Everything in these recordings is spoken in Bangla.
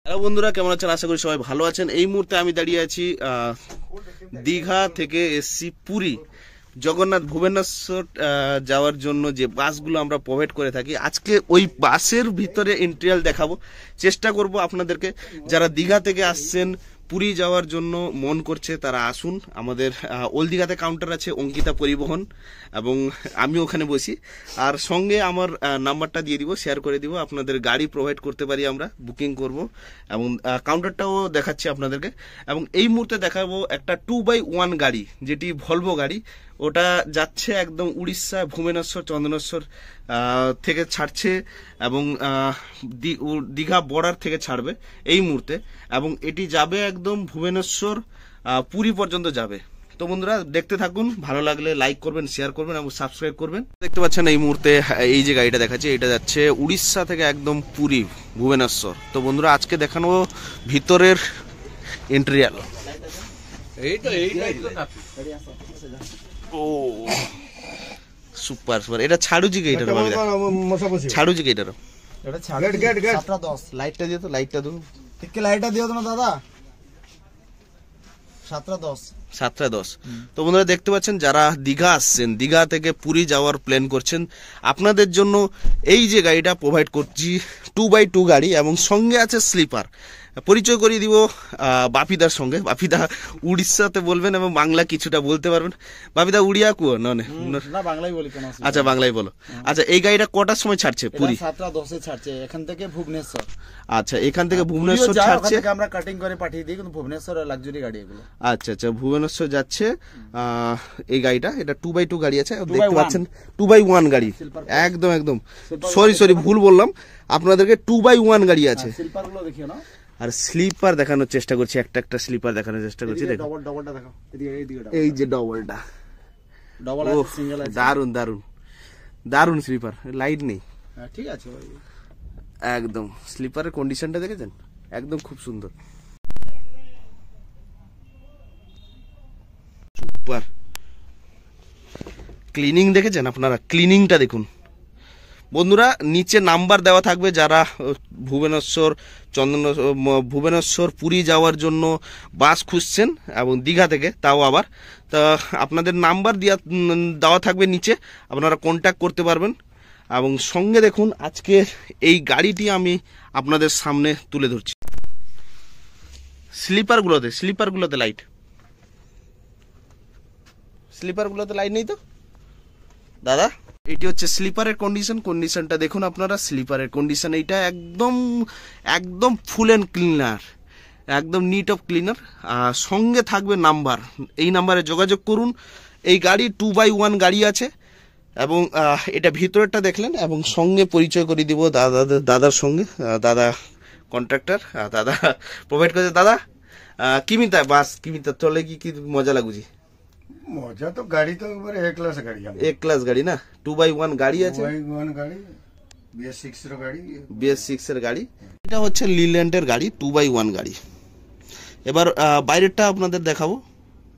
হ্যালো বন্ধুরা, কেমন আছেন? আশা করি সবাই ভালো আছেন। এই মুহূর্তে আমি দাঁড়িয়ে আছি দীঘা থেকে এসছি পুরী জগন্নাথ ভুবনেশ্বর যাওয়ার জন্য যে বাসগুলো আমরা প্রোভাইড করে থাকি। আজকে ওই বাসের ভিতরে ইন্টেরিয়াল দেখাবো, চেষ্টা করব আপনাদেরকে। যারা দীঘা থেকে আসছেন পুরী যাওয়ার জন্য মন করছে তারা আসুন। আমাদের ওল্ড দীঘাতে কাউন্টার আছে অঙ্কিতা পরিবহন, এবং আমি ওখানে বসি। আর সঙ্গে আমার নাম্বারটা দিয়ে দিব, শেয়ার করে দিব। আপনাদের গাড়ি প্রোভাইড করতে পারি, আমরা বুকিং করব, এবং কাউন্টারটাও দেখাচ্ছি আপনাদেরকে। এবং এই মুহূর্তে দেখাবো একটা 2x1 গাড়ি, যেটি ভলভো গাড়ি। ওটা যাচ্ছে একদম উড়িষ্যা ভুবনেশ্বর চন্দনেশ্বর থেকে ছাড়ছে, এবং দীঘা বর্ডার থেকে ছাড়বে এই মুহূর্তে, এবং এটি যাবে একদম ভুবনেশ্বর পুরী পর্যন্ত যাবে। তো বন্ধুরা দেখতে থাকুন, ভালো লাগলে লাইক করবেন, শেয়ার করবেন এবং সাবস্ক্রাইব করবেন। দেখতে পাচ্ছেন এই মুহূর্তে এই যে গাড়িটা দেখাচ্ছে, এটা যাচ্ছে উড়িষ্যা থেকে একদম পুরী ভুবনেশ্বর। তো বন্ধুরা আজকে দেখানো ভিতরের ইন্টেরিয়াল। ও সুপার সুপার। এটা ছাড়ুজি কি? এটা ছাড়ুজি কি? এটা লাইটটা দিও তো, লাইটটা দিও, লাইটটা দিও না দাদা। 7:10। তো বন্ধুরা দেখতে পাচ্ছেন, যারা দীঘা আসছেন, দীঘা থেকে পুরী যাওয়ার প্ল্যান করছেন, আপনাদের জন্য এই যে গাড়িটা প্রোভাইড করছি 2x2 গাড়ি, এবং সঙ্গে আছে স্লিপার। পরিচয় করিয়ে দিব বাপিদার সঙ্গে। বাপিদা উড়িষ্যাতে বলবেন এবং বাংলা কিছুটা বলতে পারবেন। বাপিদা উড়িয়া কুয়ো না? বাংলাই বলি। আচ্ছা বাংলাই বলো। আচ্ছা এই গাড়িটা কটার সময় ছাড়ছে? পুরী 7:10 ছাড়ছে এখান থেকে ভুবনেশ্বর। আচ্ছা এখান থেকে ভুবনেশ্বর ছাড়ছে, আমরা কাটিং করে পাঠিয়ে দিই, কিন্তু ভুবনেশ্বর লাক্সারি গাড়ি এগুলো। আচ্ছা আচ্ছা, ভুবনেশ্বর যাচ্ছে এই গাড়িটা। এটা 2x2 গাড়ি আছে, দেখতে পাচ্ছেন 2x1 গাড়ি। একদম একদম সরি ভুল বললাম আপনাদেরকে, 2x1 গাড়ি আছে। স্লিপারগুলো দেখিও না, আর স্লিপার দেখানোর চেষ্টা করছি, একটা একটা স্লিপার দেখানোর চেষ্টা করছি। দেখো ডবলটা দেখো, এই যে ডবলটা, ডবল আছে, সিঙ্গেল আছে। দারুন দারুন দারুন স্লিপার। লাইট নেই, ঠিক আছে ভাই। একদম স্লিপারের কন্ডিশনটা দেখেছেন, একদম খুব সুন্দর, সুপার। ক্লিনিং দেখেছেন আপনারা? ক্লিনিংটা দেখুন বন্ধুরা। নিচে নাম্বার দেওয়া থাকবে, যারা ভুবনেশ্বর পুরী যাওয়ার জন্য বাস খুঁজছেন, এবং দীঘা থেকে, তাও আবার। তা আপনাদের নাম্বার দেওয়া থাকবে নিচে, আপনারা কন্ট্যাক্ট করতে পারবেন। এবং সঙ্গে দেখুন আজকে এই গাড়িটি আমি আপনাদের সামনে তুলে ধরছি। স্লিপারগুলোতে লাইট নেই তো দাদা? এটি হচ্ছে স্লিপারের কন্ডিশনটা দেখুন আপনারা। স্লিপারের কন্ডিশন এইটা একদম একদম ফুল অ্যান্ড ক্লিনার, একদম নিট অফ ক্লিনার। সঙ্গে থাকবে নাম্বার, এই নাম্বারে যোগাযোগ করুন। এই গাড়ি 2x1 গাড়ি আছে, এবং এটা ভিতরেরটা দেখলেন, এবং সঙ্গে পরিচয় করে দিব দাদার সঙ্গে। দাদা কন্ট্রাক্টর, দাদা প্রোভাইড করেছে। দাদা কিমিতা বাস কিমিতা চলে কি মজা লাগুছি? মজা তো গাড়ি তো একবারে এ ক্লাস গাড়ি না, 2x1 গাড়ি আছে, BS6 এর গাড়ি। এটা হচ্ছে লিল্যান্ডের গাড়ি, 2x1 গাড়ি। এবার বাইরেরটা আপনাদের দেখাবো,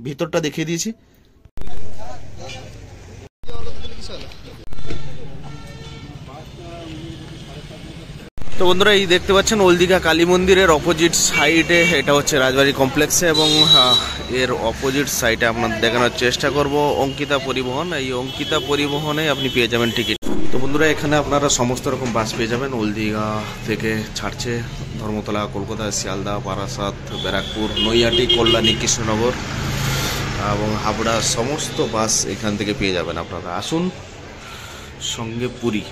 ভিতরটা দেখিয়ে দিয়েছি। তো বন্ধুরা এই দেখতে পাচ্ছেন ওল্ড দীঘা কালী মন্দিরের অপোজিট সাইডে, এটা হচ্ছে রাজবাড়ি কমপ্লেক্সে, এবং এর অপোজিট সাইডে আপনাদের দেখানোর চেষ্টা করব অঙ্কিতা পরিবহন। এই অঙ্কিতা পরিবহনে আপনি পেয়ে যাবেন টিকিট। তো বন্ধুরা এখানে আপনারা সমস্ত রকম বাস পেয়ে যাবেন। ওল্ড দীঘা থেকে ছাড়ছে ধর্মতলা, কলকাতা, শিয়ালদা, বারাসাত, ব্যারাকপুর, নৈহাটি, কল্যাণী, কৃষ্ণনগর এবং হাবড়া, সমস্ত বাস এখান থেকে পেয়ে যাবেন আপনারা। আসুন, সঙ্গে পুরী।